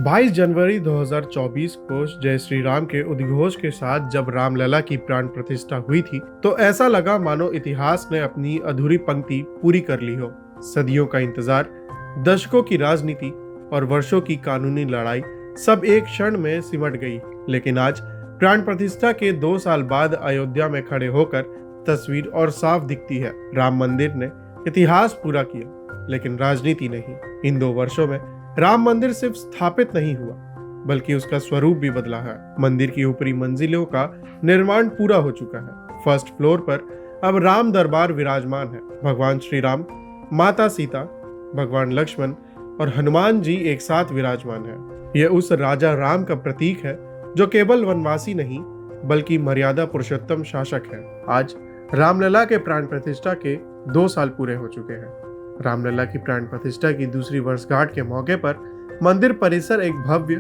22 जनवरी 2024 को जय श्री राम के उद्घोष के साथ जब रामलला की प्राण प्रतिष्ठा हुई थी तो ऐसा लगा मानो इतिहास ने अपनी अधूरी पंक्ति पूरी कर ली हो। सदियों का इंतजार, दशकों की राजनीति और वर्षों की कानूनी लड़ाई सब एक क्षण में सिमट गई। लेकिन आज प्राण प्रतिष्ठा के 2 साल बाद अयोध्या में खड़े होकर तस्वीर और साफ दिखती है। राम मंदिर ने इतिहास पूरा किया, लेकिन राजनीति नहीं। इन 2 वर्षों में राम मंदिर सिर्फ स्थापित नहीं हुआ, बल्कि उसका स्वरूप भी बदला है। मंदिर की ऊपरी मंजिलों का निर्माण पूरा हो चुका है। फर्स्ट फ्लोर पर अब राम दरबार विराजमान है। भगवान श्री राम, माता सीता, भगवान लक्ष्मण और हनुमान जी एक साथ विराजमान है। यह उस राजा राम का प्रतीक है जो केवल वनवासी नहीं, बल्कि मर्यादा पुरुषोत्तम शासक है। आज रामलला के प्राण प्रतिष्ठा के 2 साल पूरे हो चुके हैं। रामलला की प्राण प्रतिष्ठा की दूसरी वर्षगांठ के मौके पर मंदिर परिसर एक भव्य,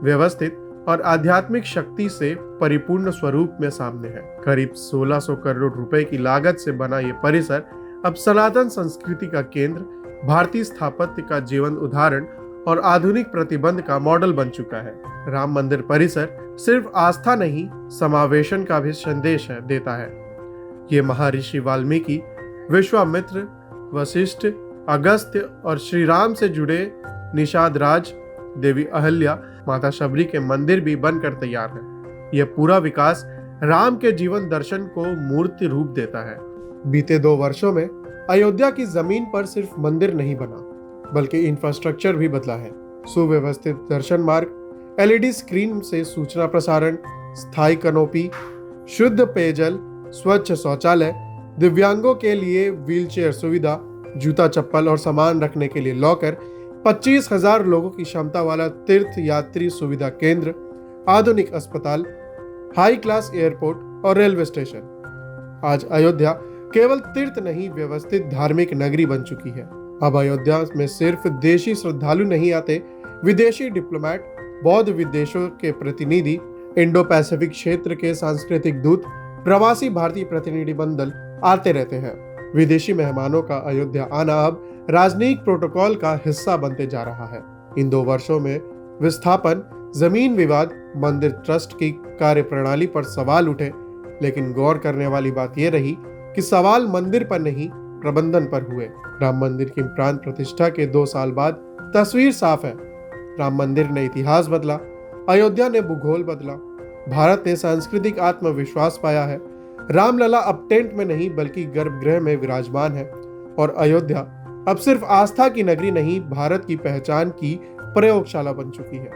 व्यवस्थित और आध्यात्मिक शक्ति से परिपूर्ण स्वरूप में सामने है। करीब 1600 करोड़ रुपए की लागत से बना ये परिसर अब सनातन संस्कृति का केंद्र, भारतीय स्थापत्य का जीवंत उदाहरण और आधुनिक प्रतिबंध का मॉडल बन चुका है। राम मंदिर परिसर सिर्फ आस्था नहीं, समावेशन का भी संदेश देता है। ये महर्षि वाल्मीकि, विश्वामित्र, वशिष्ठ, अगस्त्य और श्री राम से जुड़े निषाद राज, देवी अहल्या, माता शबरी के मंदिर भी बनकर तैयार है। यह पूरा विकास राम के जीवन दर्शन को मूर्ति रूप देता है। बीते 2 वर्षों में अयोध्या की जमीन पर सिर्फ मंदिर नहीं बना, बल्कि इंफ्रास्ट्रक्चर भी बदला है। सुव्यवस्थित दर्शन मार्ग, LED स्क्रीन से सूचना प्रसारण, स्थायी कनोपी, शुद्ध पेयजल, स्वच्छ शौचालय, दिव्यांगों के लिए व्हीलचेयर सुविधा, जूता चप्पल और सामान रखने के लिए लॉकर, 25,000 लोगों की क्षमता वाला तीर्थ यात्री सुविधा केंद्र, आधुनिक अस्पताल, हाई क्लास एयरपोर्ट और रेलवे स्टेशन। आज अयोध्या केवल तीर्थ नहीं, व्यवस्थित धार्मिक नगरी बन चुकी है। अब अयोध्या में सिर्फ देशी श्रद्धालु नहीं आते, विदेशी डिप्लोमेट, बौद्ध विदेशों के प्रतिनिधि, इंडो पैसिफिक क्षेत्र के सांस्कृतिक दूत, प्रवासी भारतीय प्रतिनिधि मंडल आते रहते हैं। विदेशी मेहमानों का अयोध्या आना अब राजनयिक प्रोटोकॉल का हिस्सा बनते जा रहा है। इन 2 वर्षों में विस्थापन, जमीन विवाद, मंदिर ट्रस्ट की कार्यप्रणाली पर सवाल उठे, लेकिन गौर करने वाली बात यह रही कि सवाल मंदिर पर नहीं, प्रबंधन पर हुए। राम मंदिर की प्राण प्रतिष्ठा के 2 साल बाद तस्वीर साफ है। राम मंदिर ने इतिहास बदला, अयोध्या ने भूगोल बदला, भारत ने सांस्कृतिक आत्मविश्वास पाया है। रामलला अब टेंट में नहीं, बल्कि गर्भगृह में विराजमान है और अयोध्या अब सिर्फ आस्था की नगरी नहीं, भारत की पहचान की प्रयोगशाला बन चुकी है।